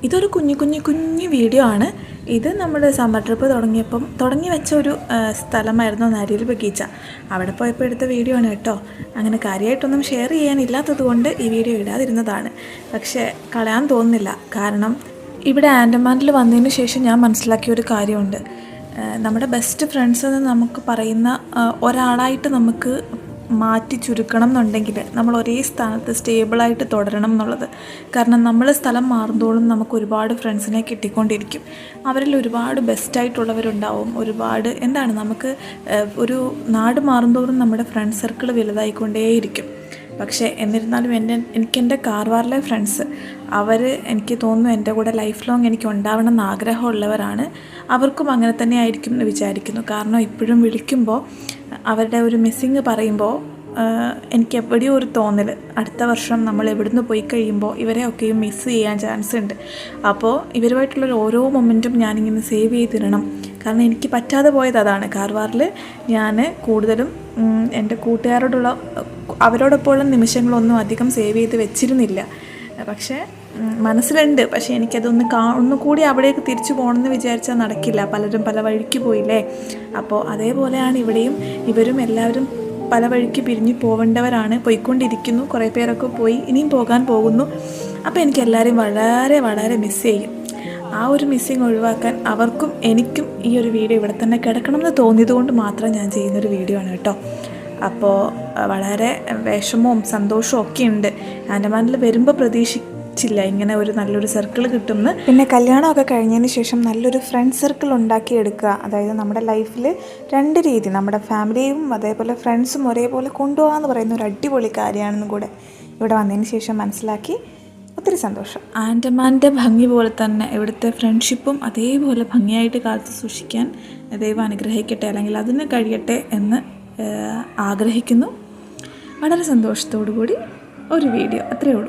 ഇതൊരു കുഞ്ഞു വീഡിയോ ആണ്. ഇത് നമ്മൾ സമ്മർ ട്രിപ്പ് തുടങ്ങി വെച്ച ഒരു സ്ഥലമായിരുന്നു നരിയിൽ ബഗീച്ച. അവിടെ പോയപ്പോൾ എടുത്ത വീഡിയോ ആണ് കേട്ടോ. അങ്ങനെ കാര്യമായിട്ടൊന്നും ഷെയർ ചെയ്യാനില്ലാത്തത് കൊണ്ട് ഈ വീഡിയോ ഇടാതിരുന്നതാണ്. പക്ഷേ കളയാൻ തോന്നുന്നില്ല. കാരണം ഇവിടെ ആൻഡമാനിൽ വന്നതിന് ശേഷം ഞാൻ മനസ്സിലാക്കിയ ഒരു കാര്യമുണ്ട്. നമ്മുടെ ബെസ്റ്റ് ഫ്രണ്ട്സ് എന്ന് നമുക്ക് പറയുന്ന ഒരാളായിട്ട് നമുക്ക് മാറ്റി ചുരുക്കണം എന്നുണ്ടെങ്കിൽ നമ്മൾ ഒരേ സ്ഥാനത്ത് സ്റ്റേബിളായിട്ട് തുടരണം എന്നുള്ളത്. കാരണം നമ്മൾ സ്ഥലം മാറുന്തോളും നമുക്ക് ഒരുപാട് ഫ്രണ്ട്സിനെ കിട്ടിക്കൊണ്ടിരിക്കും. അവരിൽ ഒരുപാട് ബെസ്റ്റായിട്ടുള്ളവരുണ്ടാവും. ഒരുപാട് നമുക്ക് ഒരു നാട് മാറുന്തോറും നമ്മുടെ ഫ്രണ്ട് സർക്കിൾ വലുതായിക്കൊണ്ടേയിരിക്കും. പക്ഷേ എന്നിരുന്നാലും എനിക്കെൻ്റെ കാർവാറിലെ ഫ്രണ്ട്സ് എനിക്ക് തോന്നുന്നു എൻ്റെ കൂടെ ലൈഫ് ലോങ് എനിക്ക് ഉണ്ടാവണം എന്ന് ആഗ്രഹമുള്ളവരാണ്. അവർക്കും അങ്ങനെ തന്നെ ആയിരിക്കും എന്ന് വിചാരിക്കുന്നു. കാരണം ഇപ്പോഴും വിളിക്കുമ്പോൾ അവരുടെ ഒരു മിസ്സിങ് പറയുമ്പോൾ എനിക്ക് എവിടെയോ ഒരു തോന്നൽ, അടുത്ത വർഷം നമ്മൾ എവിടുന്ന് പോയി കഴിയുമ്പോൾ ഇവരെയൊക്കെയും മിസ്സ് ചെയ്യാൻ ചാൻസ് ഉണ്ട്. അപ്പോൾ ഇവരുമായിട്ടുള്ളൊരു ഓരോ മൊമെൻറ്റും ഞാനിങ്ങനെ സേവ് ചെയ്തിടണം. കാരണം എനിക്ക് പറ്റാതെ പോയത് അതാണ്. കാർവാറിൽ ഞാൻ കൂടുതലും എൻ്റെ അവരോടൊപ്പമുള്ള നിമിഷങ്ങളൊന്നും അധികം സേവ് ചെയ്ത് വെച്ചിരുന്നില്ല. പക്ഷേ മനസ്സിലുണ്ട്. പക്ഷേ എനിക്കതൊന്ന് ഒന്നുകൂടി അവിടേക്ക് തിരിച്ചു പോകണമെന്ന് വിചാരിച്ചാൽ നടക്കില്ല. പലരും പല വഴിക്ക് പോയില്ലേ. അപ്പോൾ അതേപോലെയാണ് ഇവിടെയും. ഇവരും എല്ലാവരും പല വഴിക്ക് പിരിഞ്ഞു പോവേണ്ടവരാണ്. പോയിക്കൊണ്ടിരിക്കുന്നു. കുറേ പേരൊക്കെ പോയി, ഇനിയും പോകാൻ പോകുന്നു. അപ്പോൾ എനിക്കെല്ലാവരെയും വളരെ വളരെ മിസ് ചെയ്യും. ആ ഒരു മിസ്സിങ് ഒഴിവാക്കാൻ അവർക്കും എനിക്കും ഈ ഒരു വീഡിയോ ഇവിടെ തന്നെ കിടക്കണമെന്ന് തോന്നിയതുകൊണ്ട് മാത്രം ഞാൻ ചെയ്യുന്നൊരു വീഡിയോ ആണ് കേട്ടോ. അപ്പോൾ വളരെ വിഷമവും സന്തോഷവും ഒക്കെ ഉണ്ട്. ആൻഡമാനിൽ വരുമ്പോൾ പ്രതീക്ഷിച്ചില്ല ഇങ്ങനെ ഒരു നല്ലൊരു സർക്കിൾ കിട്ടുമെന്ന്. പിന്നെ കല്യാണമൊക്കെ കഴിഞ്ഞതിന് ശേഷം നല്ലൊരു ഫ്രണ്ട് സർക്കിൾ ഉണ്ടാക്കിയെടുക്കുക, അതായത് നമ്മുടെ ലൈഫിൽ രണ്ട് രീതി, നമ്മുടെ ഫാമിലിയും അതേപോലെ ഫ്രണ്ട്സും ഒരേപോലെ കൊണ്ടുപോകാമെന്ന് പറയുന്ന ഒരു അടിപൊളി കാര്യമാണെന്നും കൂടെ ഇവിടെ വന്നതിന് ശേഷം മനസ്സിലാക്കി. ഒത്തിരി സന്തോഷം. ആൻഡമാൻ്റെ ഭംഗി പോലെ തന്നെ ഇവിടുത്തെ ഫ്രണ്ട്ഷിപ്പും അതേപോലെ ഭംഗിയായിട്ട് കാത്തു സൂക്ഷിക്കാൻ ദൈവം അനുഗ്രഹിക്കട്ടെ, അല്ലെങ്കിൽ അതിന് കഴിയട്ടെ എന്ന് ആഗ്രഹിക്കുന്നു. വളരെ സന്തോഷത്തോടു കൂടി ഒരു വീഡിയോ, അത്രയേ ഉള്ളൂ.